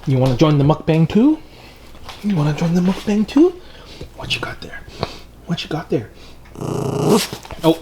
You want to join the mukbang too? You want to join the mukbang too? What you got there? What you got there? Oh.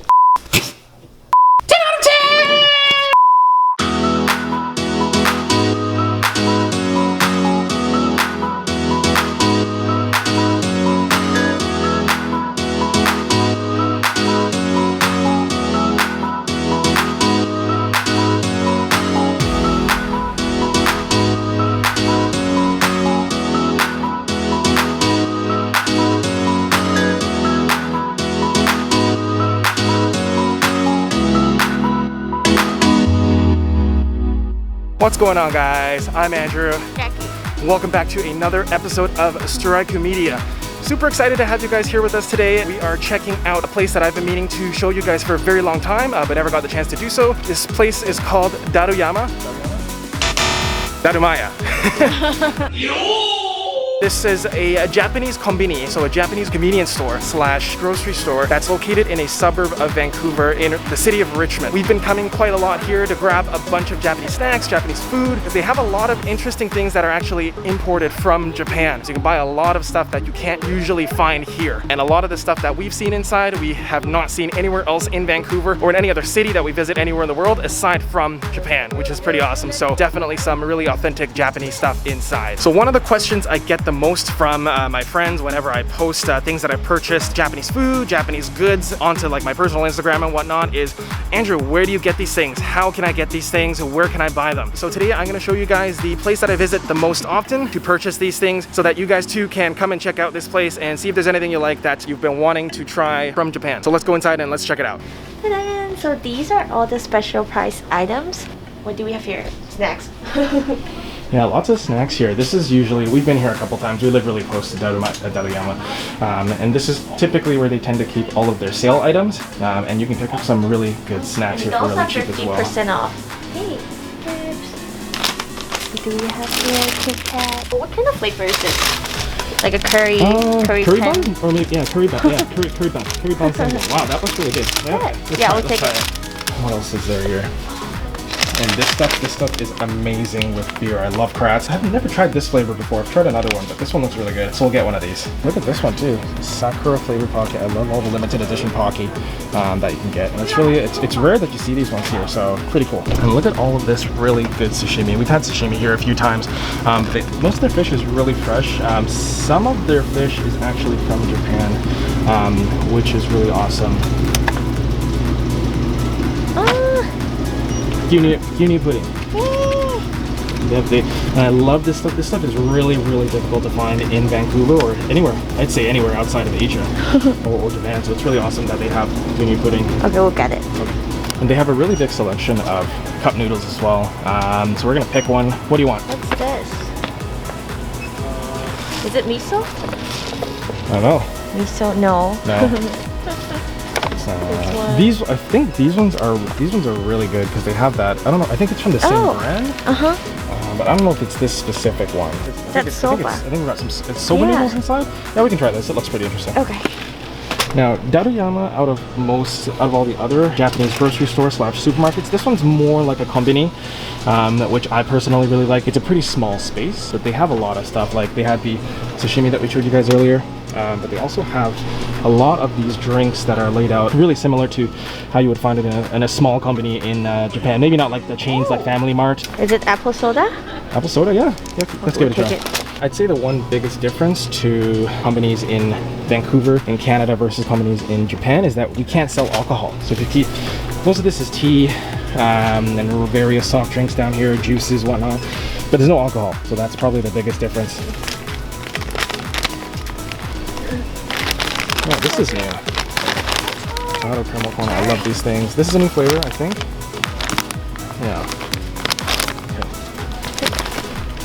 What's going on, guys? I'm Andrew. Jackie. Welcome back to another episode of SUTORAIKUmedia. Super excited to have you guys here with us today. We are checking out a place that I've been meaning to show you guys for a very long time, but never got the chance to do so. This place is called Daruyama. Darumaya. This is a Japanese konbini, so a Japanese convenience store slash grocery store that's located in a suburb of Vancouver in the city of Richmond. We've been coming quite a lot here to grab a bunch of Japanese snacks, Japanese food, because they have a lot of interesting things that are actually imported from Japan. So you can buy a lot of stuff that you can't usually find here. And a lot of the stuff that we've seen inside, we have not seen anywhere else in Vancouver or in any other city that we visit anywhere in the world aside from Japan, which is pretty awesome. So definitely some really authentic Japanese stuff inside. So one of the questions I get the most from my friends whenever I post things that I purchased, Japanese food, Japanese goods, onto like my personal Instagram and whatnot is, Andrew, where do you get these things? How can I get these things? Where can I buy them? So today I'm going to show you guys the place that I visit the most often to purchase these things so that you guys too can come and check out this place and see if there's anything you like that you've been wanting to try from Japan. So let's go inside and let's check it out. Ta-da! So these are all the special price items. What do we have here? Snacks. Yeah, lots of snacks here. This is usually, we've been here a couple times. We live really close to Daruyama. And this is typically where they tend to keep all of their sale items. And you can pick up some really good snacks here for really cheap as well. 50% off. Hey, chips. What do we have here? Kit Kat. What kind of flavor is this? Like a curry bun? Or maybe, yeah, curry bun. Yeah, curry bun. Curry bun sandwich. Wow, that looks really good. Yeah, we'll take it. What else is there here? And this stuff is amazing with beer. I love Kratz. I've never tried this flavor before. I've tried another one, but this one looks really good. So we'll get one of these. Look at this one too. Sakura flavor pocky. I love all the limited edition pocky that you can get. And it's really, it's rare that you see these ones here, so pretty cool. And look at all of this really good sashimi. We've had sashimi here a few times. Most of their fish is really fresh. Some of their fish is actually from Japan, which is really awesome. Uni pudding. I love this stuff. This stuff is really, really difficult to find in Vancouver or anywhere. I'd say anywhere outside of Asia or Japan. So it's really awesome that they have uni pudding. Okay, we'll get it. Okay. And they have a really big selection of cup noodles as well. So we're gonna pick one. What do you want? What's this? Is it miso? I don't know. Miso? No. No. These, I think these ones are really good because they have that. I don't know. I think it's from the same brand. But I don't know if it's this specific one. That's Soba. I think we got some Soba noodles inside. Yeah, we can try this. It looks pretty interesting. Okay. Now, Daruyama, out of all the other Japanese grocery stores / supermarkets, this one's more like a konbini, which I personally really like. It's a pretty small space, but they have a lot of stuff. Like they had the sashimi that we showed you guys earlier. But they also have a lot of these drinks that are laid out really similar to how you would find it in a small company in Japan. Maybe not like the chains like Family Mart. Is it apple soda? Apple soda, yeah. Let's give it a try. I'd say the one biggest difference to companies in Vancouver in Canada versus companies in Japan is that we can't sell alcohol. So if you keep, most of this is tea and various soft drinks down here, juices, whatnot, but there's no alcohol. So that's probably the biggest difference. Oh, this is new. Avocado caramel corn. I love these things. This is a new flavor, I think. Yeah. Okay.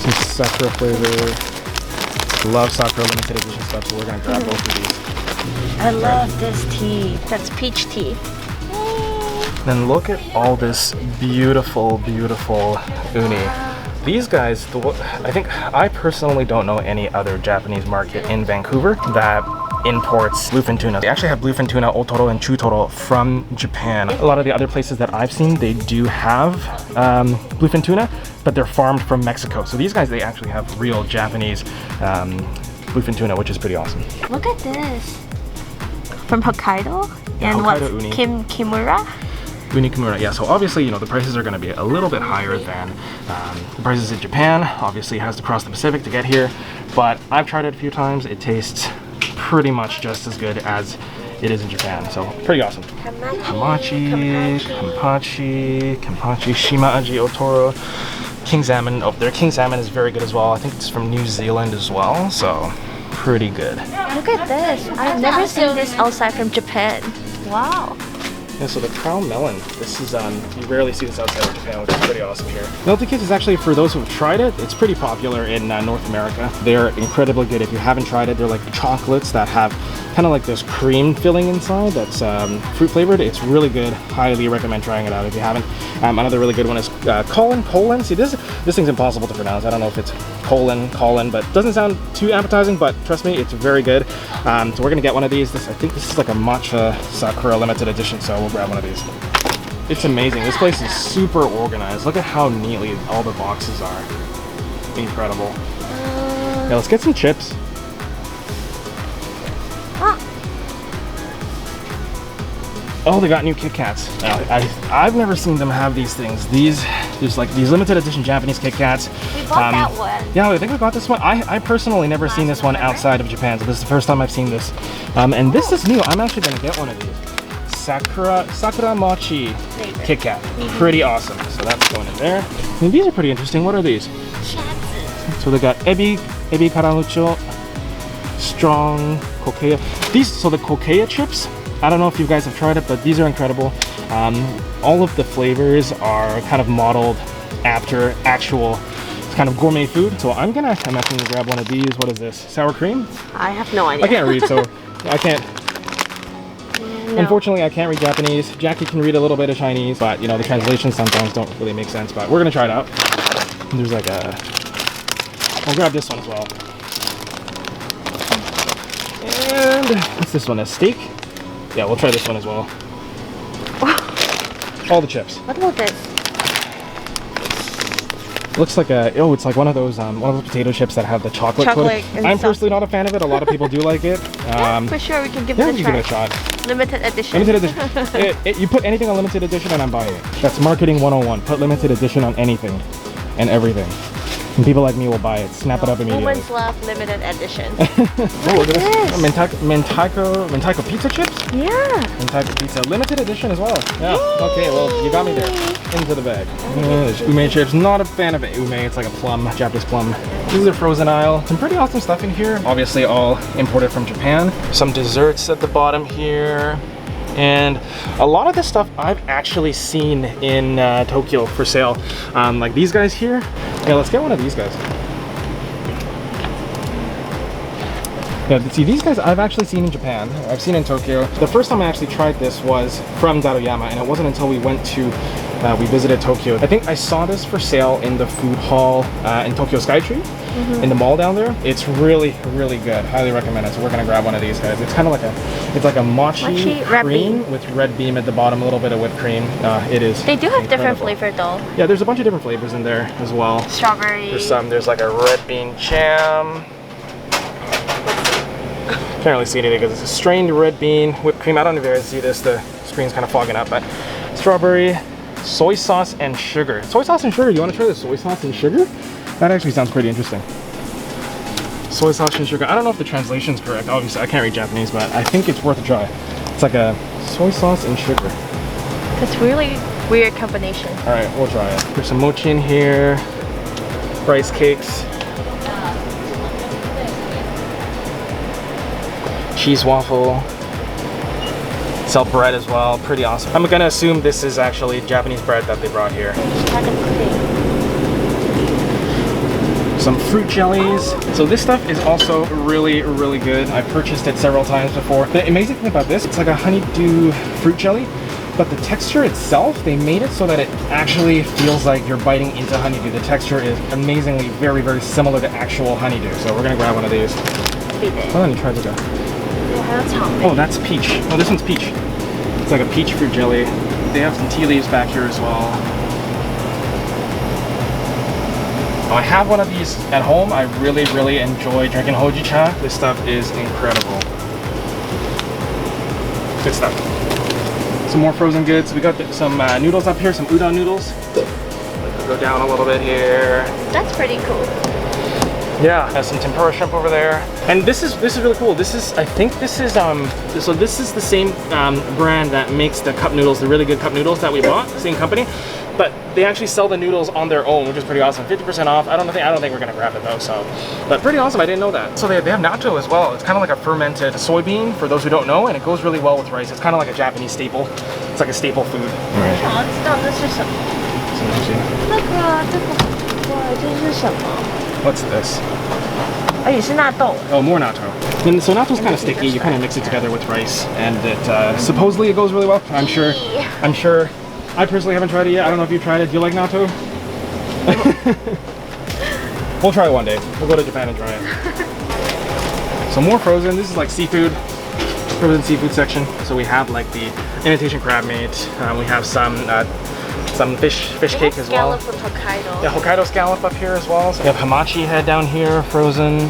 Some Sakura flavor. Love Sakura limited edition stuff, so we're gonna grab both of these. I love this tea. That's peach tea. Then look at all this beautiful, beautiful uni. These guys, I personally don't know any other Japanese market in Vancouver that imports bluefin tuna. They actually have bluefin tuna, otoro, and chutoro from Japan. A lot of the other places that I've seen, they do have bluefin tuna, but they're farmed from Mexico. So these guys, they actually have real Japanese bluefin tuna, which is pretty awesome. Look at this. From Hokkaido? Yeah, And Hokkaido what's uni. Kimura? Uni kimura, yeah. So obviously, you know, the prices are going to be a little bit higher than the prices in Japan. Obviously, it has to cross the Pacific to get here, but I've tried it a few times. It tastes pretty much just as good as it is in Japan. So pretty awesome. Kamachi, Shima Aji Otoro, King Salmon. Oh, their King Salmon is very good as well. I think it's from New Zealand as well. So pretty good. Look at this. I've never seen this outside from Japan. Wow. Yeah, so the crown melon, this is, you rarely see this outside of Japan, which is pretty awesome here. Melty kits is actually, for those who have tried it, it's pretty popular in North America. They're incredibly good. If you haven't tried it, they're like chocolates that have kind of like this cream filling inside that's fruit flavored. It's really good. Highly recommend trying it out if you haven't. Another really good one is Colin. See, this thing's impossible to pronounce. I don't know if it's Colin, but it doesn't sound too appetizing, but trust me, it's very good. So we're gonna get one of these. I think this is like a matcha sakura limited edition, so we'll grab one of these. It's amazing. This place is super organized. Look at how neatly all the boxes are. Incredible. Yeah, let's get some chips. Oh, they got new Kit Kats. I've never seen them have these things. There's like these limited edition Japanese Kit Kats. We bought that one. Yeah, I think we got this one. I personally never seen this one outside of Japan, so this is the first time I've seen this. And this is new. I'm actually gonna get one of these. Sakura Mochi Kit Kat. Pretty awesome. So that's going in there. And these are pretty interesting. What are these? So they got ebi karamucho, strong kokeya. So the kokeya chips, I don't know if you guys have tried it, but these are incredible. All of the flavors are kind of modeled after actual kind of gourmet food. So I'm actually gonna grab one of these. What is this? Sour cream? I have no idea. I can't read, so I can't. No. Unfortunately, I can't read Japanese. Jackie can read a little bit of Chinese, but you know, the translations sometimes don't really make sense, but we're gonna try it out. And there's like I'll grab this one as well. And what's this one, a steak? Yeah, we'll try this one as well. All the chips. What about this? Looks like it's like one of those potato chips that have the chocolate coating. I'm personally not a fan of it. A lot of people do like it. Yeah, for sure, we can give it a try. Give it a shot. Limited edition. Limited edition. You put anything on limited edition and I'm buying it. That's marketing 101. Put limited edition on anything and everything. And people like me will buy it. Snap it up immediately. Women's love limited edition. Oh, look at this. Mentaiko pizza chips? Yeah. Mentaiko pizza. Limited edition as well. Yeah. Okay, well, you got me there. Into the bag. There's ume chips. Not a fan of ume. It's like a plum, Japanese plum. This is a frozen aisle. Some pretty awesome stuff in here. Obviously all imported from Japan. Some desserts at the bottom here. And a lot of this stuff I've actually seen in Tokyo for sale. Like these guys here. Yeah, let's get one of these guys. Yeah, see, these guys I've actually seen in Japan. I've seen in Tokyo. The first time I actually tried this was from Daruyama, and it wasn't until we went to, we visited Tokyo. I think I saw this for sale in the food hall in Tokyo Skytree, in the mall down there. It's really, really good. Highly recommend it. So we're gonna grab one of these guys. It's kind of like a mochi cream with red bean at the bottom, a little bit of whipped cream. It is. They do have different flavor though. Yeah, there's a bunch of different flavors in there as well. Strawberry. There's like a red bean jam. Can't really see anything because it's a strained red bean whipped cream. I don't even see this. The screen's kind of fogging up, but strawberry, soy sauce, and sugar. Soy sauce and sugar. You want to try the soy sauce and sugar? That actually sounds pretty interesting. Soy sauce and sugar. I don't know if the translation's correct. Obviously, I can't read Japanese, but I think it's worth a try. It's like a soy sauce and sugar. That's really weird combination. All right, we'll try it. There's some mochi in here. Rice cakes. Cheese waffle. Sell bread as well. Pretty awesome. I'm gonna assume this is actually Japanese bread that they brought here. Some fruit jellies. So this stuff is also really, really good. I've purchased it several times before. The amazing thing about this, it's like a honeydew fruit jelly, but the texture itself, they made it so that it actually feels like you're biting into honeydew. The texture is amazingly very, very similar to actual honeydew. So we're gonna grab one of these. Hold on, you try to go. Oh, that's peach. Oh, this one's peach. It's like a peach fruit jelly. They have some tea leaves back here as well. I have one of these at home. I really enjoy drinking hojicha. This stuff is incredible. Good stuff. Some more frozen goods. We got some noodles up here, some udon noodles. Go down a little bit here. That's pretty cool. Yeah, has some tempura shrimp over there. And this is really cool. This is, I think this is so this is the same brand that makes the cup noodles, the really good cup noodles that we bought, same company. But they actually sell the noodles on their own, which is pretty awesome. 50% off. I don't think we're gonna grab it though. So, but pretty awesome. I didn't know that. So they have natto as well. It's kind of like a fermented soybean for those who don't know, and it goes really well with rice. It's kind of like a Japanese staple. It's like a staple food. All right. What's this? Oh, more natto. And so natto's kind of sticky. You kind of mix it together with rice, and it supposedly it goes really well. I'm sure. I personally haven't tried it yet. I don't know if you've tried it. Do you like natto? We'll try it one day. We'll go to Japan and try it. So more frozen. This is like seafood, frozen seafood section. So we have like the imitation crab meat. We have some fish cake as well. Scallop from Hokkaido. Yeah, Hokkaido scallop up here as well. So we have hamachi head down here, frozen.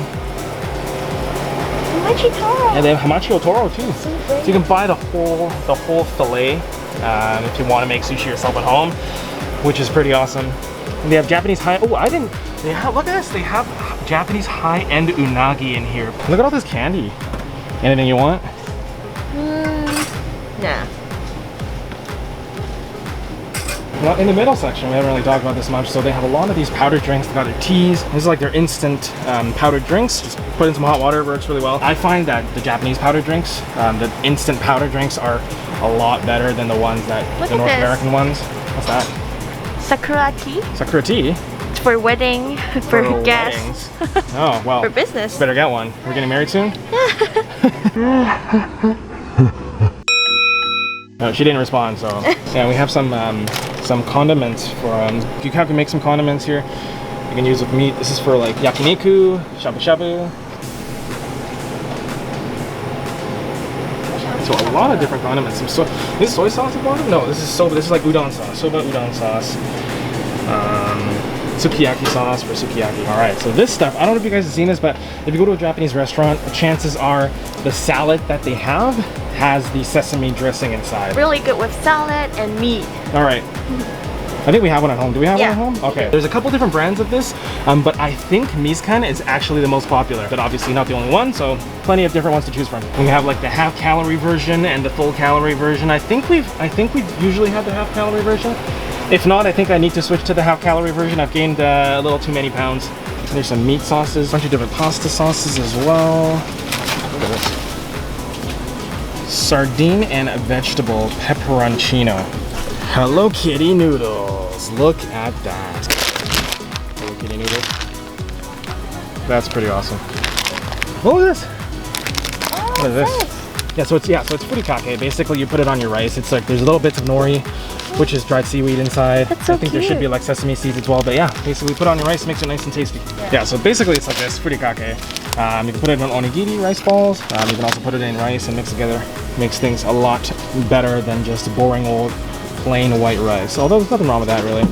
Hamachi toro. Yeah, they have hamachi otoro too. So you can buy the whole fillet if you want to make sushi yourself at home, which is pretty awesome. And they have Japanese high. Oh, I didn't. They have, look at this. They have Japanese high-end unagi in here. Look at all this candy. Anything you want? Nah. Well, in the middle section, we haven't really talked about this much, so they have a lot of these powdered drinks. They got their teas. This is like their instant powdered drinks. Just put in some hot water, it works really well. I find that the Japanese powdered drinks, the instant powdered drinks are a lot better than the ones that, the North American ones. What's that? Sakura tea. Sakura tea? For wedding, for guests. Oh, well. For business. Better get one. We're getting married soon? No, she didn't respond, so. Yeah, we have some condiments for, you have to make some condiments here. You can use with meat. This is for like yakiniku, shabu shabu. So a lot of different condiments. This is soy sauce at the bottom? No, this is soba. This is like udon sauce. Soba udon sauce. Sukiyaki sauce for sukiyaki. All right, so this stuff, I don't know if you guys have seen this, but if you go to a Japanese restaurant, chances are the salad that they have has the sesame dressing inside. Really good with salad and meat. All right. I think we have one at home. Do we have one at home? Okay. There's a couple different brands of this, but I think Mcclelland is actually the most popular, but obviously not the only one, so plenty of different ones to choose from. We have like the half-calorie version and the full-calorie version. I think we've usually had the half-calorie version. If not, I think I need to switch to the half-calorie version. I've gained a little too many pounds. There's some meat sauces, a bunch of different pasta sauces as well. Look at this. Sardine and vegetable pepperoncino. Hello Kitty noodles. Look at that. Hello Kitty noodles. That's pretty awesome. What was this? What is this? Yeah, so it's furikake. Basically, you put it on your rice. It's like there's little bits of nori, which is dried seaweed inside. That's so I think cute. There should be like sesame seeds as well. But yeah, basically put it on your rice, makes it nice and tasty. Yeah, so basically it's like this, furikake. You can put it in onigiri, rice balls. You can also put it in rice and mix together. Makes things a lot better than just boring old plain white rice. Although there's nothing wrong with that really.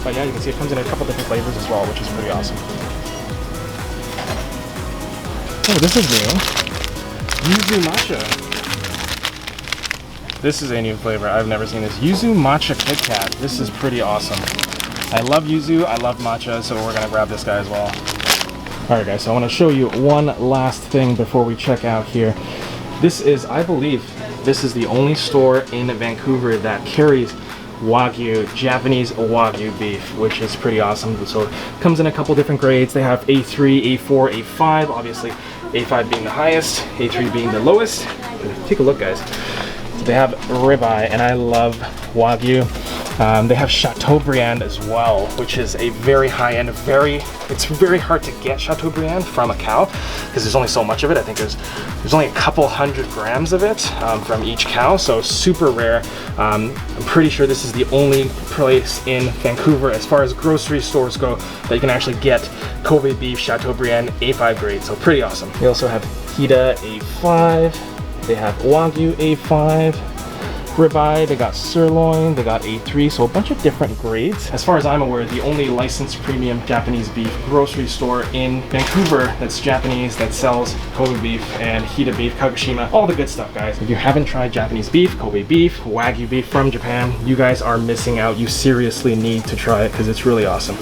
But yeah, you can see it comes in a couple different flavors as well, which is pretty awesome. Oh, this is new. Yuzu matcha. This is a new flavor. I've never seen this. Yuzu matcha Kit Kat. This is pretty awesome. I love yuzu, I love matcha, so we're gonna grab this guy as well. Alright guys, so I want to show you one last thing before we check out here. This is, I believe, this is the only store in Vancouver that carries Wagyu, Japanese Wagyu beef, which is pretty awesome. So it comes in a couple different grades. They have A3, A4, A5, obviously A5 being the highest, A3 being the lowest. Take a look guys. They have ribeye, and I love Wagyu. They have Chateaubriand as well, which is a very high-end, it's very hard to get Chateaubriand from a cow because there's only so much of it. I think there's only a couple hundred grams of it from each cow, so super rare. I'm pretty sure this is the only place in Vancouver as far as grocery stores go that you can actually get Kobe beef Chateaubriand A5 grade, so pretty awesome. They also have Hida A5. They have Wagyu A5. ribeye, they got sirloin, they got A3, so a bunch of different grades. As far as I'm aware, the only licensed premium Japanese beef grocery store in Vancouver that's Japanese, that sells Kobe beef and Hita beef, Kagoshima, all the good stuff, guys. If you haven't tried Japanese beef, Kobe beef, Wagyu beef from Japan, you guys are missing out. You seriously need to try it because it's really awesome.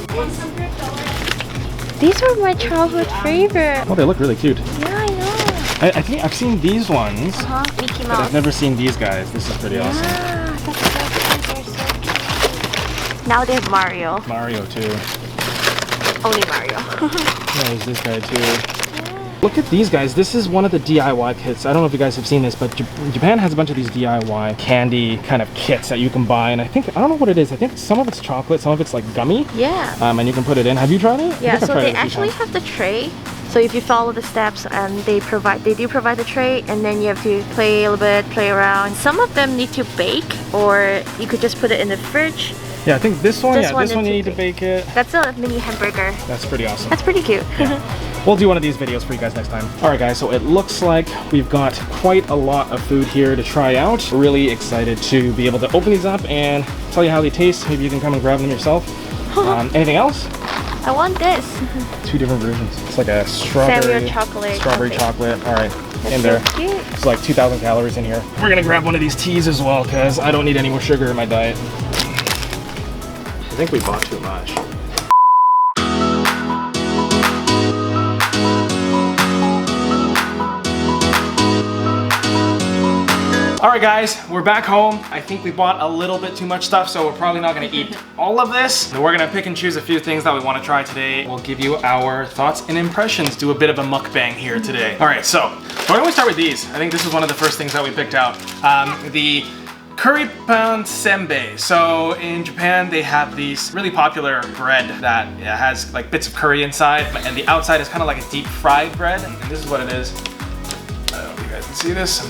These are my childhood favorite. Oh, they look really cute. Yeah, I know. I think I've seen these ones, Mickey but Mouse. I've never seen these guys. This is pretty awesome. Yeah, that's so cute. They're so cute. Now they have Mario. Mario too. Only Mario. Yeah, there's this guy too. Look at these guys. This is one of the DIY kits. I don't know if you guys have seen this, but Japan has a bunch of these DIY candy kind of kits that you can buy. And I don't know what it is. I think some of it's chocolate, some of it's like gummy. Yeah. And you can put it in. Have you tried it? Yeah, so they actually have the tray. So if you follow the steps and they do provide the tray, and then you have to play a little bit, play around. Some of them need to bake, or you could just put it in the fridge. Yeah, I think this one you need to bake it. That's a mini hamburger. That's pretty awesome. That's pretty cute. Yeah. We'll do one of these videos for you guys next time. All right, guys, so it looks like we've got quite a lot of food here to try out. Really excited to be able to open these up and tell you how they taste. Maybe you can come and grab them yourself. Anything else? I want this. Two different versions. It's like a strawberry chocolate. All right, That's in there. So cute. It's like 2,000 calories in here. We're gonna grab one of these teas as well because I don't need any more sugar in my diet. I think we bought too much. All right, guys, we're back home. I think we bought a little bit too much stuff, so we're probably not gonna eat all of this. We're gonna pick and choose a few things that we wanna try today. We'll give you our thoughts and impressions, do a bit of a mukbang here today. All right, so why don't we start with these? I think this is one of the first things that we picked out. The curry pan senbei. So in Japan, they have these really popular bread that has like bits of curry inside, and the outside is kind of like a deep fried bread. And this is what it is. I don't know if you guys can see this.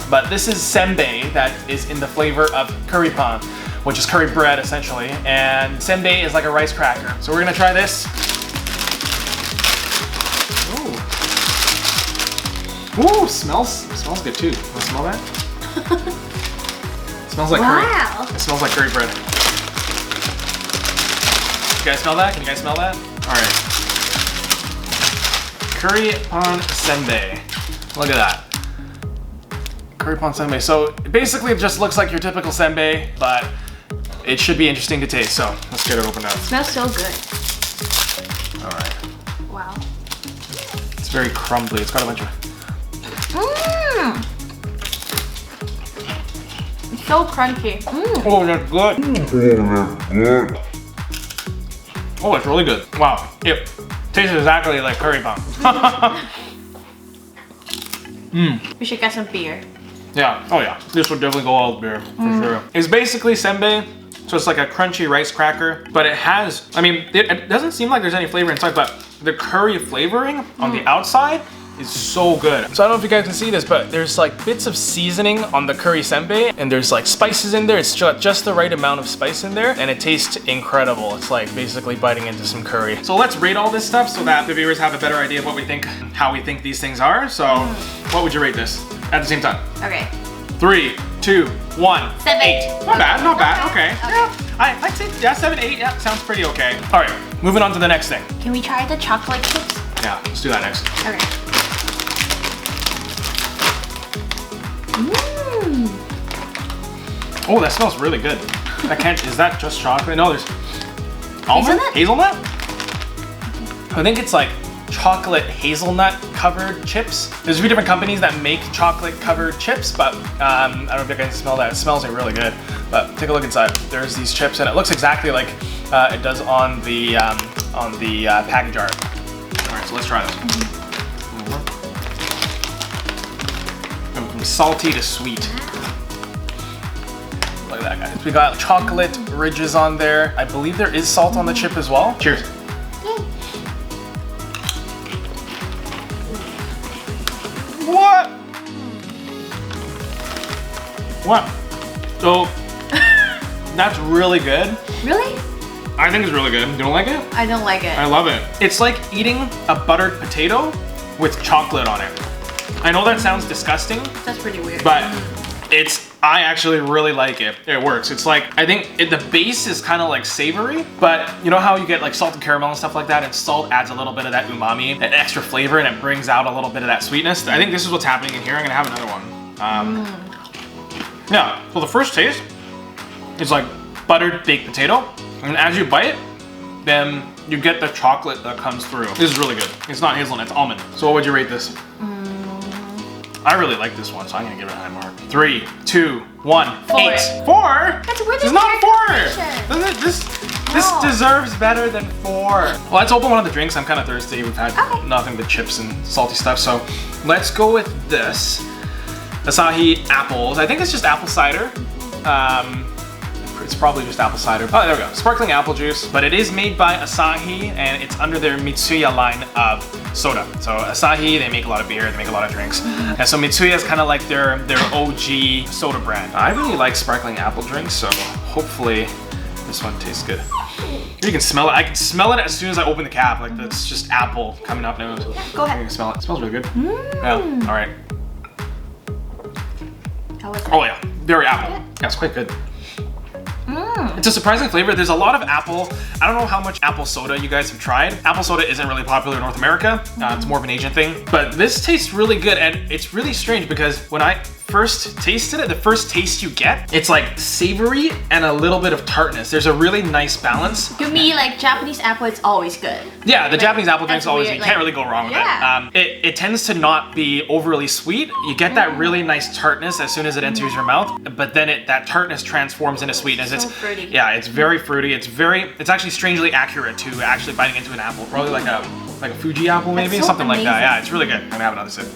But this is senbei that is in the flavor of curry pan, which is curry bread essentially. And senbei is like a rice cracker. So we're gonna try this. Ooh, smells good too. Want to smell that? It smells like curry. It smells like curry bread. You guys smell that? Can you guys smell that? All right. Curry pan senbei. Look at that. Curry pan senbei. So basically it just looks like your typical senbei, but it should be interesting to taste. So let's get it opened up. It smells so good. All right. Wow. It's very crumbly. It's got a bunch of... It's so crunchy. Oh, that's good. Oh, it's really good. Wow. It tastes exactly like curry pan. We should get some beer. Yeah, oh yeah. This would definitely go all with beer, for sure. It's basically senbei, so it's like a crunchy rice cracker, but it has, I mean, it doesn't seem like there's any flavor inside, but the curry flavoring on the outside is so good. So I don't know if you guys can see this, but there's like bits of seasoning on the curry senbei, and there's like spices in there. It's just the right amount of spice in there, and it tastes incredible. It's like basically biting into some curry. So let's rate all this stuff so that the viewers have a better idea of what we think, how we think these things are. So what would you rate this at the same time? Okay. 3, 2, 1. 7, 8. Not bad, not bad. Okay. Yeah, I'd say 7, 8. Yeah, sounds pretty okay. All right, moving on to the next thing. Can we try the chocolate chips? Yeah, let's do that next. Okay. Oh, that smells really good. Is that just chocolate? No, there's almond? Hazelnut? I think it's like chocolate hazelnut covered chips. There's a few different companies that make chocolate covered chips, but I don't know if you guys can smell that. It smells like really good, but take a look inside. There's these chips and it looks exactly like it does on the package art. All right, so let's try this. From salty to sweet. Look at that, guys. We got chocolate ridges on there. I believe there is salt on the chip as well. Cheers. What? What? So, that's really good. Really? I think it's really good. You don't like it? I don't like it. I love it. It's like eating a buttered potato with chocolate on it. I know that sounds disgusting. That's pretty weird. But I actually really like it. It works. It's like, I think the base is kind of like savory, but you know how you get like salted caramel and stuff like that, and salt adds a little bit of that umami, an extra flavor, and it brings out a little bit of that sweetness. I think this is what's happening in here. I'm gonna have another one. Yeah, so the first taste is like buttered baked potato, and as you bite, then you get the chocolate that comes through. This is really good. It's not hazelnut, it's almond. So what would you rate this? I really like this one, so I'm gonna give it a high mark. 3, 2, 1, 8. 4? That's a weird. It's not 4! This deserves better than 4. Well, let's open one of the drinks. I'm kind of thirsty. We've had nothing but chips and salty stuff, so let's go with this. Asahi apples. I think it's just apple cider. It's probably just apple cider. Oh, there we go. Sparkling apple juice. But it is made by Asahi, and it's under their Mitsuya line of soda. So Asahi, they make a lot of beer, they make a lot of drinks. And so Mitsuya is kind of like their OG soda brand. I really like sparkling apple drinks, so hopefully this one tastes good. You can smell it. I can smell it as soon as I open the cap. Like, that's just apple coming up now. Go ahead. You can smell it. It smells really good. Yeah, all right. How was it? Oh yeah, very apple. Yeah, it's quite good. It's a surprising flavor. There's a lot of apple. I don't know how much apple soda you guys have tried. Apple soda isn't really popular in North America. It's more of an Asian thing. But this tastes really good, and it's really strange because when I first tasted it, the first taste you get, it's like savory and a little bit of tartness. There's a really nice balance. To me, like Japanese apple, it's always good. Yeah, the Japanese apple drink's always, weird, you can't really go wrong with it. It tends to not be overly sweet. You get that really nice tartness as soon as it enters your mouth, but then that tartness transforms into sweetness. So fruity. Yeah, it's very fruity. It's actually strangely accurate to actually biting into an apple. Probably like a Fuji apple maybe, so something amazing. like that. Yeah, it's really good. I'm gonna have another sip.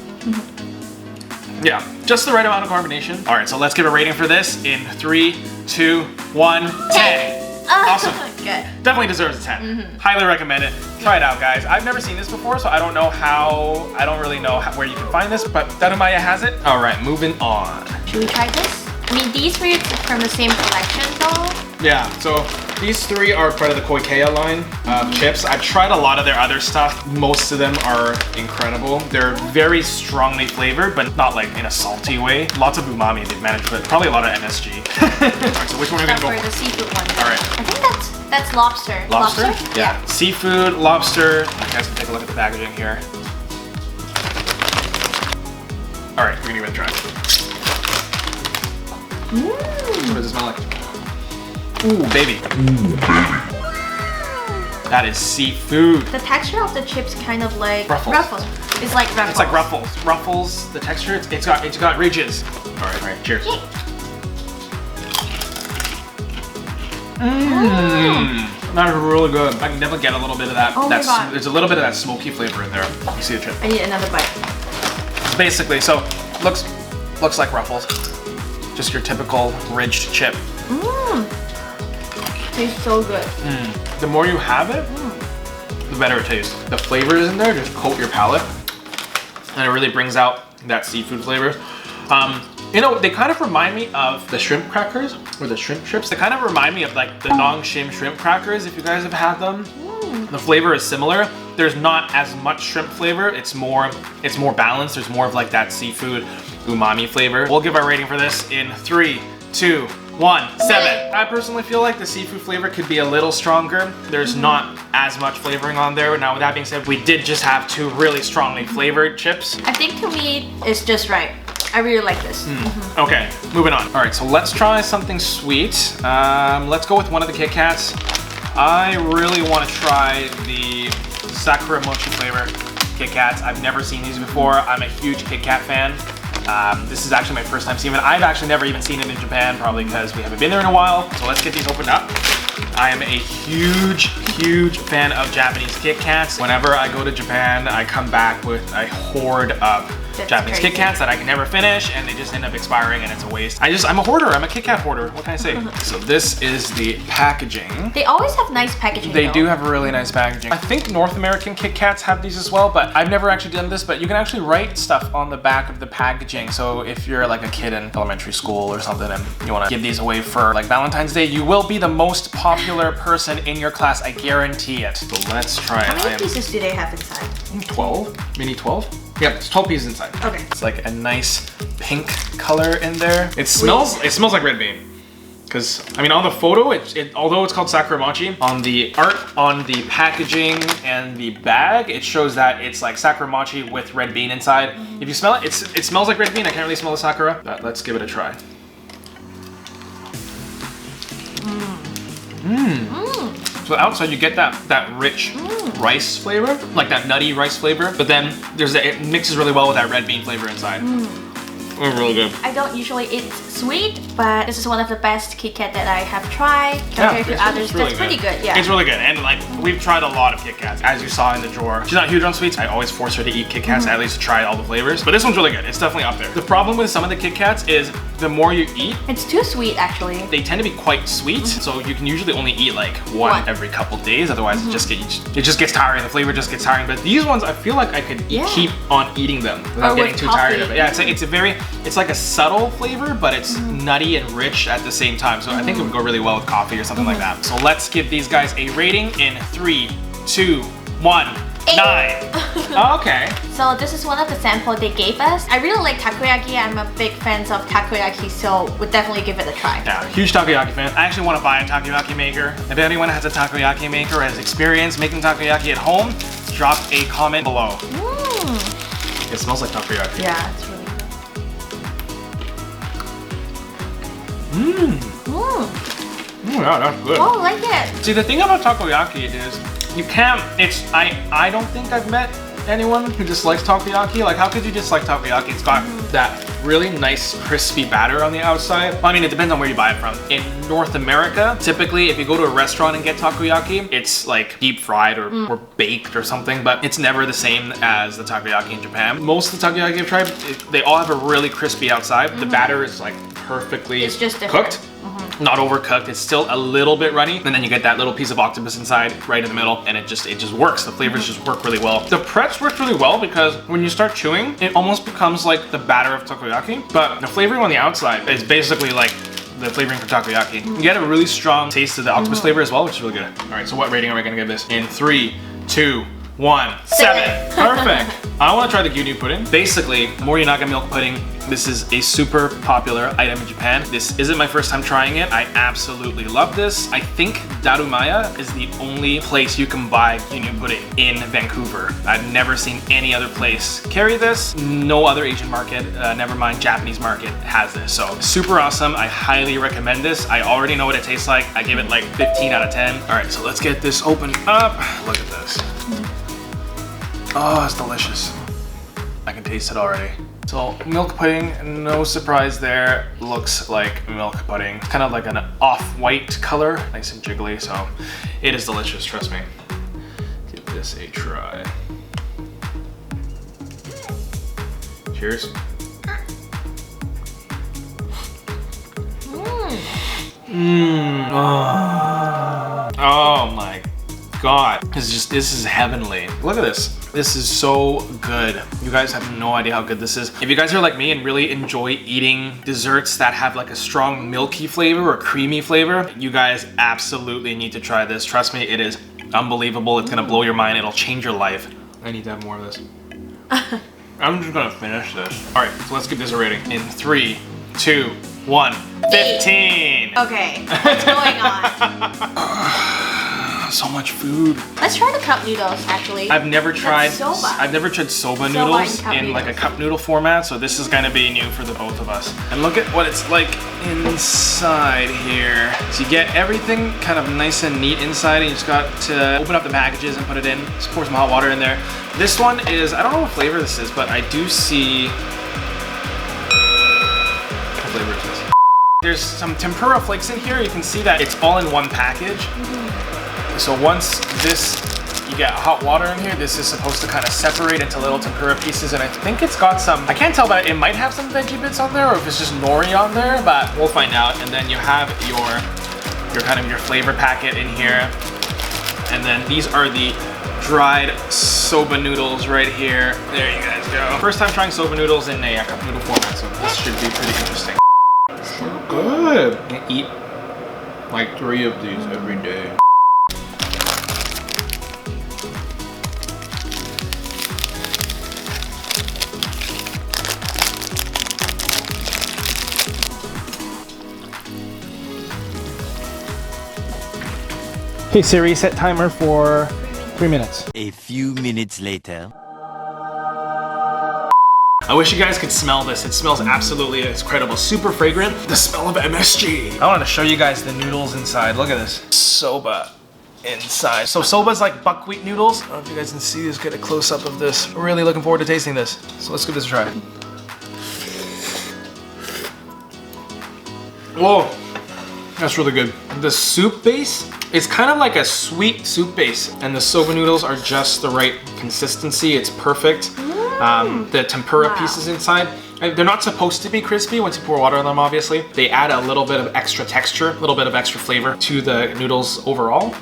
Yeah, just the right amount of carbonation. All right, so let's give a rating for this in 3, 2, 1, 10. Awesome. Good. Definitely deserves a 10. Highly recommend it. Try it out, guys. I've never seen this before, so I don't really know where you can find this, but Darumaya has it. All right, moving on. Should we try this? I mean, these were from the same collection though. Yeah, so these 3 are part of the Koikea line of chips. I've tried a lot of their other stuff. Most of them are incredible. They're very strongly flavored, but not like in a salty way. Lots of umami they've managed to put. Probably a lot of MSG. Alright, so which one are we gonna go for? The seafood one. All right. I think that's lobster. Lobster? Yeah. Seafood, lobster. You guys can take a look at the packaging here. All right, we're gonna give it a try. What does it smell like? Ooh, baby. That is seafood. The texture of the chips kind of like Ruffles. It's like ruffles. It's like ruffles. Ruffles. The texture. It's got ridges. All right. Cheers. That is really good. I can definitely get a little bit of that. Oh my God. There's a little bit of that smoky flavor in there. You see the chip. I need another bite. Basically, so looks like Ruffles. Just your typical ridged chip. Tastes so good. The more you have it, the better it tastes. The flavors in there just coat your palate, and it really brings out that seafood flavor. You know, they kind of remind me of the shrimp crackers, or the shrimp chips. They kind of remind me of like the Nongshim shrimp crackers, if you guys have had them. The flavor is similar. There's not as much shrimp flavor. It's more balanced. There's more of like that seafood umami flavor. We'll give our rating for this in 3, 2, 1, 7. I personally feel like the seafood flavor could be a little stronger. There's not as much flavoring on there. Now with that being said, we did just have 2 really strongly flavored chips. I think to me, it's just right. I really like this. Okay, moving on. All right, so let's try something sweet. Let's go with one of the Kit Kats. I really want to try the Sakura Mochi flavor Kit Kats. I've never seen these before. I'm a huge Kit Kat fan. This is actually my first time seeing it. I've actually never even seen it in Japan, probably because we haven't been there in a while. So let's get these opened up. I am a huge fan of Japanese Kit Kats. Whenever I go to Japan, I come back with a hoard of Japanese Kit Kats that I can never finish, and they just end up expiring, and it's a waste. I'm a hoarder. I'm a Kit Kat hoarder. What can I say? So this is the packaging. They always have nice packaging. They do have really nice packaging. I think North American Kit Kats have these as well, but I've never actually done this, but you can actually write stuff on the back of the packaging. So if you're like a kid in elementary school or something and you want to give these away for like Valentine's Day, you will be the most popular person in your class. I guarantee it. So let's try it. How many pieces do they have inside? 12? Mini 12? Yeah, it's 12 pieces inside. Okay. It's like a nice pink color in there. It smells like red bean. Because, I mean, on the photo, although it's called sakuramachi, on the art, on the packaging and the bag, it shows that it's like sakuramachi with red bean inside. If you smell it, it smells like red bean. I can't really smell the sakura, but let's give it a try. So outside you get that rich rice flavor, like that nutty rice flavor, but then it mixes really well with that red bean flavor inside. Really good. I don't usually eat sweet, but this is one of the best Kit Kat that I have tried compared to others. Really That's pretty good, yeah. It's really good, and like we've tried a lot of Kit Kats, as you saw in the drawer. She's not huge on sweets. I always force her to eat Kit Kats, at least try all the flavors. But this one's really good. It's definitely up there. The problem with some of the Kit Kats is the more you eat, it's too sweet actually. They tend to be quite sweet, so you can usually only eat like one every couple days. Otherwise, it just gets tiring. The flavor just gets tiring. But these ones, I feel like I could keep on eating them without getting too tired of it. Yeah, it's like a subtle flavor, but it's nutty and rich at the same time. So I think it would go really well with coffee or something like that. So let's give these guys a rating in 3, 2, 1. 9. Okay. So this is one of the samples they gave us. I really like takoyaki. I'm a big fan of takoyaki, so would definitely give it a try. Yeah, huge takoyaki fan. I actually want to buy a takoyaki maker. If anyone has a takoyaki maker or has experience making takoyaki at home, drop a comment below. It smells like takoyaki. Yeah, it's really good. Yeah, that's good. Oh, I like it. See, the thing about takoyaki is you can't, I don't think I've met anyone who dislikes takoyaki. Like, how could you dislike takoyaki? It's got that really nice crispy batter on the outside. Well, I mean, it depends on where you buy it from. In North America, typically if you go to a restaurant and get takoyaki, it's like deep fried or baked or something, but it's never the same as the takoyaki in Japan. Most of the takoyaki I've tried, they all have a really crispy outside. The batter is like perfectly cooked. Not overcooked. It's still a little bit runny, and then you get that little piece of octopus inside right in the middle, and it just works. The flavors just work really well. The pretz works really well because when you start chewing, it almost becomes like the batter of takoyaki, but the flavoring on the outside is basically like the flavoring for takoyaki. You get a really strong taste of the octopus flavor as well, which is really good. All right, so what rating are we gonna give this? In 3, 2, 1, 7. Perfect. I want to try the gyunyu pudding. Basically, Morinaga milk pudding. This is a super popular item in Japan. This isn't my first time trying it. I absolutely love this. I think Darumaya is the only place you can buy gyunyu pudding in Vancouver. I've never seen any other place carry this. No other Asian market, never mind Japanese market, has this. So super awesome. I highly recommend this. I already know what it tastes like. I give it like 15 out of 10. All right, so let's get this opened up. Look at this. Oh, it's delicious. I can taste it already. So milk pudding, no surprise there. Looks like milk pudding. Kind of like an off-white color, nice and jiggly. So it is delicious, trust me. Give this a try. Cheers. Oh my God. This is heavenly. Look at this. This is so good. You guys have no idea how good this is. If you guys are like me and really enjoy eating desserts that have like a strong milky flavor or creamy flavor, you guys absolutely need to try this. Trust me, it is unbelievable. It's gonna blow your mind. It'll change your life. I need to have more of this. I'm just gonna finish this. All right, so let's give this a rating. In 3, 2, 1, 15. Okay, what's going on? So much food. Let's try the cup noodles actually. I've never tried Soba. I've never tried soba noodles in like a cup noodle format, so this is gonna be new for the both of us. And look at what it's like inside here. So you get everything kind of nice and neat inside, and you just got to open up the packages and put it in. Just pour some hot water in there. This one is, I don't know what flavor this is, but I do see, what flavor is this? There's some tempura flakes in here. You can see that it's all in one package. So once you get hot water in here, this is supposed to kind of separate into little tempura pieces, and I think it's got some, I can't tell, but it might have some veggie bits on there, or if it's just nori on there, but we'll find out. And then you have your kind of your flavor packet in here. And then these are the dried soba noodles right here. There you guys go. First time trying soba noodles in a cup noodle format, so this should be pretty interesting. So good. I can eat like 3 of these every day. Hey Siri, set timer for 3 minutes. A few minutes later. I wish you guys could smell this. It smells absolutely incredible. Super fragrant. The smell of MSG. I want to show you guys the noodles inside. Look at this. Soba inside. So soba's like buckwheat noodles. I don't know if you guys can see this. Get a close up of this. I'm really looking forward to tasting this. So let's give this a try. Whoa, that's really good. The soup base, it's kind of like a sweet soup base, and the soba noodles are just the right consistency. It's perfect. The tempura pieces inside, they're not supposed to be crispy once you pour water on them, obviously. They add a little bit of extra texture, a little bit of extra flavor to the noodles overall.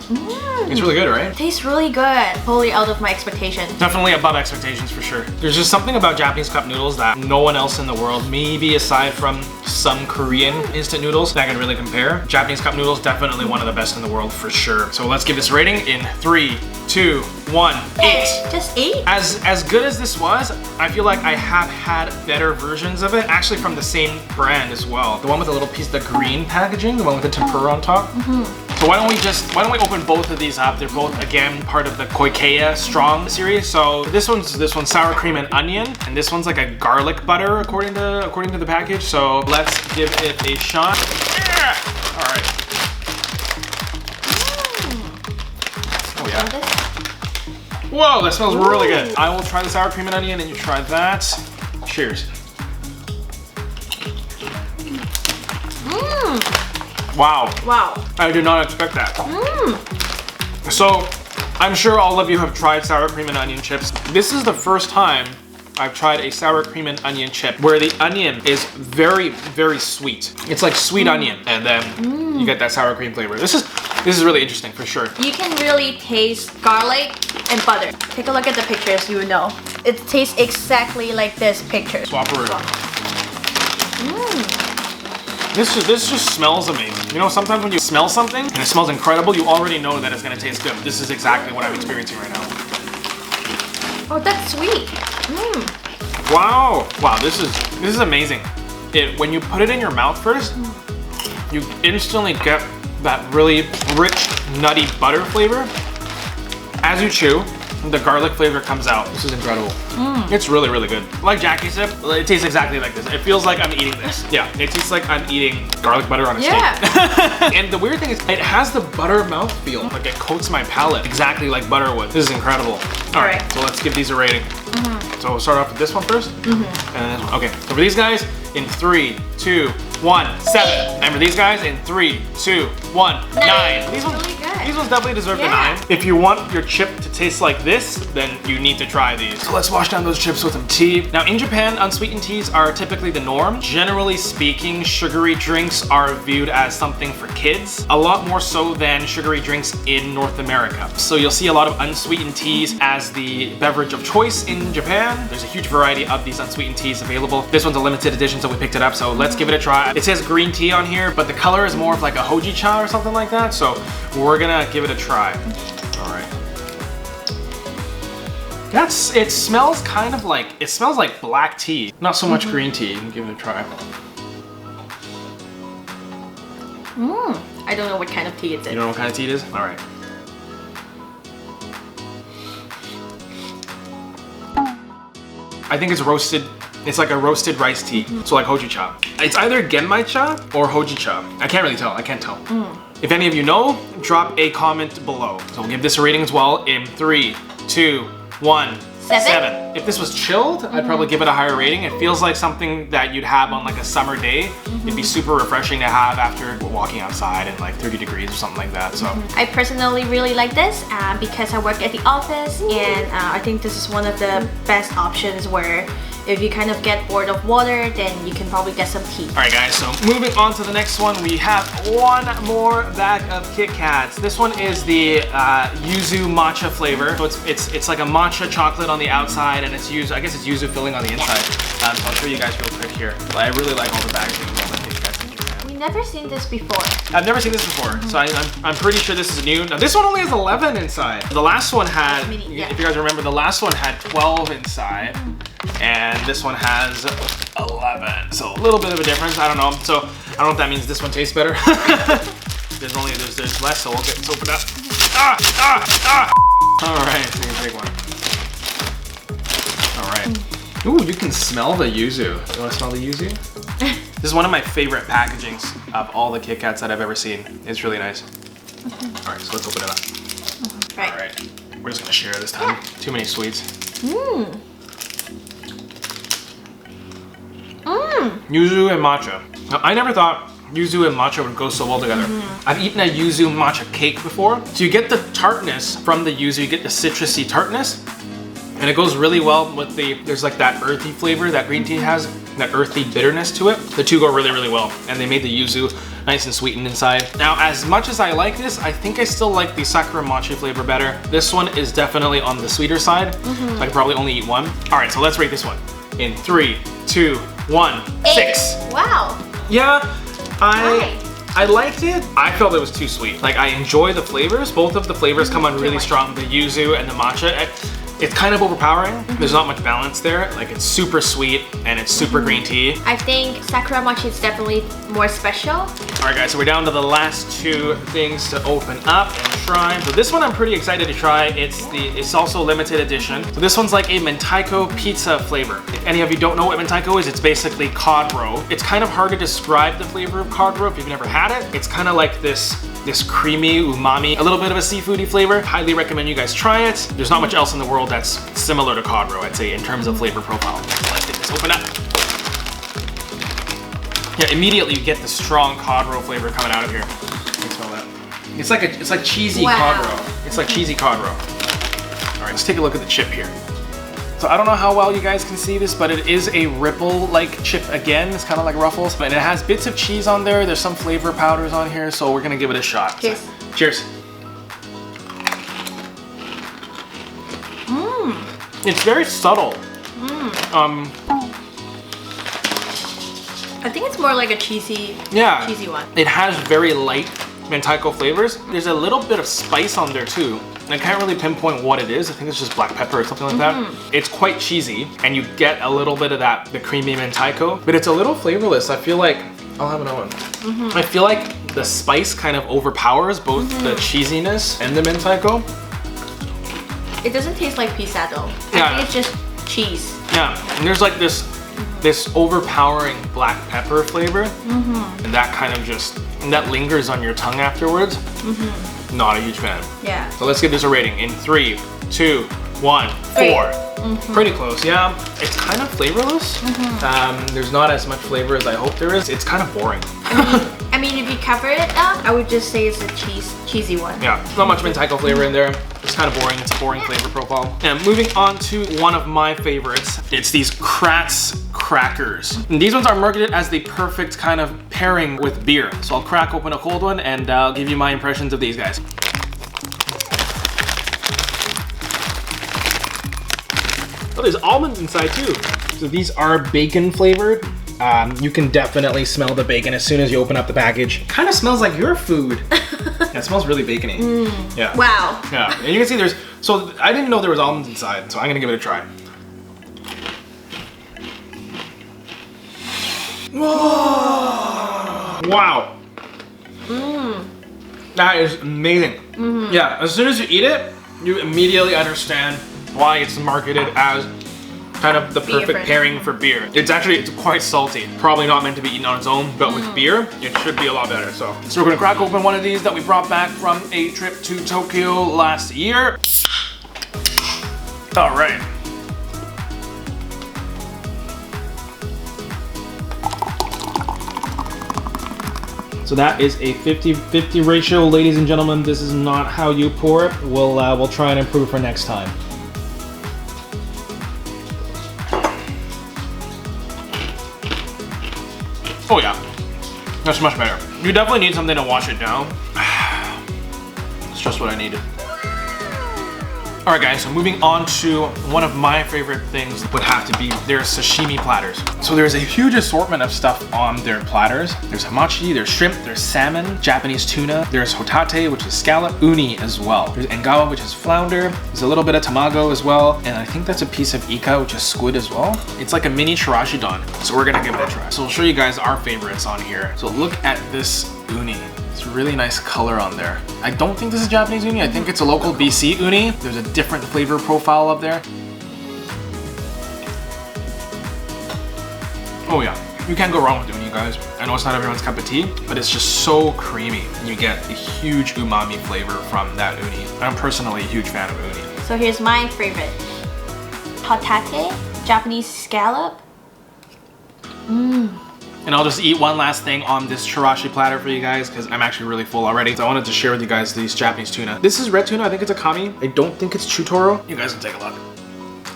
It's really good, right? Tastes really good. Totally out of my expectations. Definitely above expectations for sure. There's just something about Japanese cup noodles that no one else in the world, maybe aside from some Korean instant noodles, that can really compare. Japanese cup noodles, definitely one of the best in the world for sure. So let's give this a rating in 3, 2, 1, 8. Just 8? As good as this was, I feel like I have had better versions of it, actually from the same brand as well. The one with a little piece of the green packaging, the one with the tempura on top. So why don't we open both of these up? They're both, again, part of the Koikeya Strong series. So this one's sour cream and onion, and this one's like a garlic butter according to the package. So let's give it a shot. Yeah! All right. Oh yeah. Whoa, that smells really good. I will try the sour cream and onion, and you try that. Cheers. Wow. Wow. I did not expect that. So, I'm sure all of you have tried sour cream and onion chips. This is the first time I've tried a sour cream and onion chip where the onion is very, very sweet. It's like sweet onion, and then you get that sour cream flavor. This is really interesting for sure. You can really taste garlic and butter. Take a look at the pictures, you will know. It tastes exactly like this picture. Swap-a-roo. This just smells amazing. You know, sometimes when you smell something and it smells incredible, you already know that it's gonna taste good. This is exactly what I'm experiencing right now. Oh, that's sweet. Wow. Wow, this is amazing. When you put it in your mouth first, you instantly get that really rich, nutty butter flavor. As you chew, the garlic flavor comes out. This is incredible. It's really, really good. Like Jackie said, it tastes exactly like this. It feels like I'm eating this. Yeah, it tastes like I'm eating garlic butter on a steak. And the weird thing is, it has the butter mouthfeel. Like it coats my palate exactly like butter would. This is incredible. All right, so let's give these a rating. So we'll start off with this one first. And then this one. Okay, so for these guys, in 3, 2, 1, 7. And for these guys, in 3, 2, 1, 9. These ones definitely deserve the 9. If you want your chip to taste like this, then you need to try these. So let's wash down those chips with some tea. Now in Japan, unsweetened teas are typically the norm. Generally speaking, sugary drinks are viewed as something for kids, a lot more so than sugary drinks in North America. So you'll see a lot of unsweetened teas as the beverage of choice in Japan. There's a huge variety of these unsweetened teas available. This one's a limited edition, so we picked it up, so let's give it a try. It says green tea on here, but the color is more of like a hojicha or something like that, so we're gonna give it a try. All right. It smells kind of like, it smells like black tea, not so much green tea. Give it a try. I don't know what kind of tea it is. You don't know what kind of tea it is? All right. I think it's roasted. It's like a roasted rice tea. So like hojicha. It's either genmaicha or hojicha. I can't really tell. I can't tell. If any of you know, drop a comment below. So we'll give this a rating as well in 3, 2, 1, 7. If this was chilled, I'd probably give it a higher rating. It feels like something that you'd have on like a summer day. It'd be super refreshing to have after walking outside in like 30 degrees or something like that. So I personally really like this because I work at the office, and I think this is one of the best options where if you kind of get bored of water, then you can probably get some tea. All right guys, so moving on to the next one, we have one more bag of Kit Kats. This one is the yuzu matcha flavor. So it's like a matcha chocolate on the outside, and it's yuzu, I guess it's yuzu filling on the inside. So I'll show you guys real quick here. I really like all the packaging of all the Kit Kats in Japan. We've never seen this before. I've never seen this before, so I'm pretty sure this is new. Now this one only has 11 inside. The last one had, if you guys remember, the last one had 12 inside. And this one has 11, so a little bit of a difference. I don't know. So I don't know if that means this one tastes better. there's less, so let's open up. All right, take a big one. All right. Ooh, you can smell the yuzu. You want to smell the yuzu? This is one of my favorite packagings of all the Kit Kats that I've ever seen. It's really nice. All right, so let's open it up. Right. All right, we're just gonna share this time. Too many sweets. Yuzu and matcha. Now, I never thought yuzu and matcha would go so well together. I've eaten a yuzu matcha cake before. So you get the tartness from the yuzu, you get the citrusy tartness, and it goes really well with there's like that earthy flavor that green tea has, that earthy bitterness to it. The two go really, really well. And they made the yuzu nice and sweetened inside. Now, as much as I like this, I think I still like the sakura mochi flavor better. This one is definitely on the sweeter side. So I could probably only eat one. All right, so let's rate this one. In 3, 2, 1, 6. Wow. Yeah, I liked it. I felt it was too sweet. Like, I enjoy the flavors. Both of the flavors come on really strong. The yuzu and the matcha. It's kind of overpowering. There's not much balance there. Like, it's super sweet and it's super green tea. I think sakura mochi is definitely more special. All right, guys, so we're down to the last two things to open up and try. So this one I'm pretty excited to try. It's also limited edition. So this one's like a mentaiko pizza flavor. If any of you don't know what mentaiko is, it's basically cod roe. It's kind of hard to describe the flavor of cod roe if you've never had it. It's kind of like this creamy umami, a little bit of a seafoody flavor. Highly recommend you guys try it. There's not much else in the world that's similar to cod roe, I'd say, in terms of flavor profile. Let's get this open up. Yeah, immediately you get the strong cod roe flavor coming out of here. You can smell that. It's like cheesy cod roe. It's like cheesy cod roe. All right, let's take a look at the chip here. So I don't know how well you guys can see this, but it is a ripple-like chip again. It's kind of like Ruffles, and it has bits of cheese on there. There's some flavor powders on here, so we're gonna give it a shot. Cheers. So, cheers. It's very subtle. I think it's more like a cheesy one. It has very light mentaiko flavors. There's a little bit of spice on there too. And I can't really pinpoint what it is. I think it's just black pepper or something like that. It's quite cheesy, and you get a little bit of the creamy mentaiko, but it's a little flavorless. I feel like, I'll have another one. I feel like the spice kind of overpowers both the cheesiness and the mentaiko. It doesn't taste like pizza though. Yeah. I think it's just cheese. Yeah, and there's like this overpowering black pepper flavor, and that kind of that lingers on your tongue afterwards. Not a huge fan. Yeah. So let's give this a rating in 3, 2, 1, 4. Pretty close, yeah. It's kind of flavorless. There's not as much flavor as I hope there is. It's kind of boring. I mean, if you cover it up, I would just say it's a cheesy one. Yeah, not much mentaiko flavor in there. It's kind of boring. It's a boring flavor profile. And moving on to one of my favorites. It's these Kratz crackers. And these ones are marketed as the perfect kind of pairing with beer. So I'll crack open a cold one and I'll give you my impressions of these guys. Oh, there's almonds inside too. So these are bacon flavored. You can definitely smell the bacon as soon as you open up the package. Kind of smells like your food. Yeah, it smells really bacony. Yeah. Wow. Yeah, and you can see so I didn't know there was almonds inside, so I'm gonna give it a try. Whoa! Wow. That is amazing. Yeah, as soon as you eat it, you immediately understand why it's marketed as kind of the perfect pairing for beer. It's quite salty. Probably not meant to be eaten on its own, but with beer, it should be a lot better. So we're gonna crack open one of these that we brought back from a trip to Tokyo last year. All right. So that is a 50-50 ratio, ladies and gentlemen. This is not how you pour it. We'll try and improve for next time. Oh yeah, that's much better. You definitely need something to wash it down. It's just what I needed. All right guys, so moving on to one of my favorite things would have to be their sashimi platters. So there's a huge assortment of stuff on their platters. There's hamachi, there's shrimp, there's salmon, Japanese tuna, there's hotate, which is scallop, uni as well. There's engawa, which is flounder. There's a little bit of tamago as well. And I think that's a piece of ika, which is squid as well. It's like a mini chirashidon. So we're gonna give it a try. So we'll show you guys our favorites on here. So look at this uni. It's really nice color on there. I don't think this is Japanese uni. I think it's a local BC uni. There's a different flavor profile up there. Oh yeah, you can't go wrong with uni, guys. I know it's not everyone's cup of tea, but it's just so creamy. And you get a huge umami flavor from that uni. I'm personally a huge fan of uni. So here's my favorite. Hotate, Japanese scallop. And I'll just eat one last thing on this chirashi platter for you guys because I'm actually really full already. So I wanted to share with you guys these Japanese tuna. This is red tuna. I think it's a kami. I don't think it's chutoro. You guys can take a look.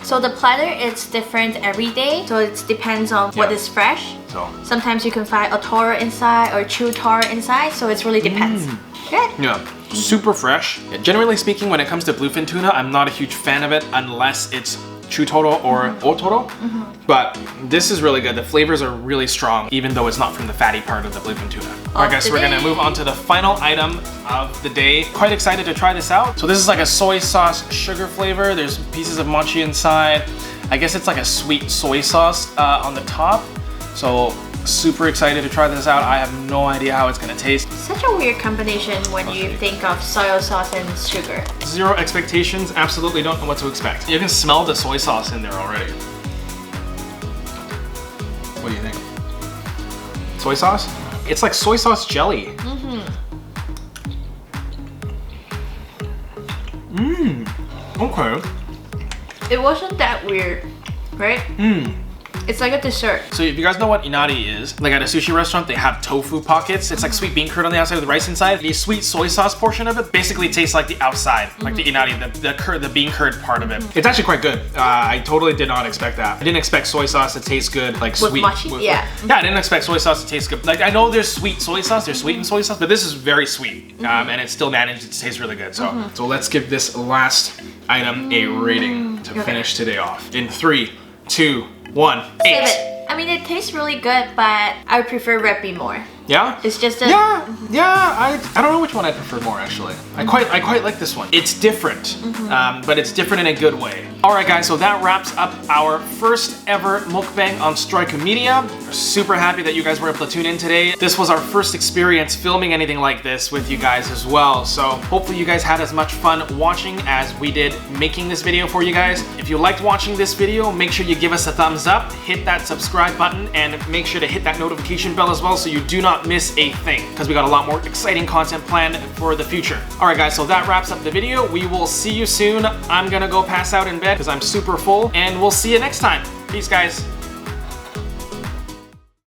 So the platter, it's different every day. So it depends on what is fresh. So sometimes you can find otoro inside or chutoro inside. So it really depends. Good. Yeah, super fresh. Generally speaking, when it comes to bluefin tuna, I'm not a huge fan of it unless it's chutoro or otoro. But this is really good. The flavors are really strong, even though it's not from the fatty part of the bluefin tuna. All right, guys, so we're gonna move on to the final item of the day. Quite excited to try this out. So this is like a soy sauce sugar flavor. There's pieces of mochi inside. I guess it's like a sweet soy sauce on the top. So super excited to try this out. I have no idea how it's gonna taste. Such a weird combination when you think of soy sauce and sugar. Zero expectations, absolutely don't know what to expect. You can smell the soy sauce in there already. What do you think? Soy sauce? It's like soy sauce jelly. Okay. It wasn't that weird, right? It's like a dessert. So if you guys know what inari is, like at a sushi restaurant, they have tofu pockets. It's like sweet bean curd on the outside with rice inside. The sweet soy sauce portion of it basically tastes like the outside, like the inari, the bean curd part of it. It's actually quite good. I totally did not expect that. I didn't expect soy sauce to taste good, like with sweet. Mochi? Yeah, I didn't expect soy sauce to taste good. Like I know there's sweet soy sauce, there's sweetened soy sauce, but this is very sweet, and it still managed to taste really good. So, so let's give this last item a rating to finish today off. In 3, 2, 1, 8. I mean, it tastes really good, but I prefer red bean more. Yeah? It's just a... I don't know which one I prefer more, actually. I quite like this one. It's different, but it's different in a good way. All right, guys, so that wraps up our first ever mukbang on SUTORAIKUmedia. We're super happy that you guys were able to tune in today. This was our first experience filming anything like this with you guys as well. So hopefully you guys had as much fun watching as we did making this video for you guys. If you liked watching this video, make sure you give us a thumbs up, hit that subscribe button, and make sure to hit that notification bell as well so you do not miss a thing, because we got a lot more exciting content planned for the future. All right, guys, so that wraps up the video. We will see you soon. I'm gonna go pass out in bed because I'm super full, and we'll see you next time. Peace, guys.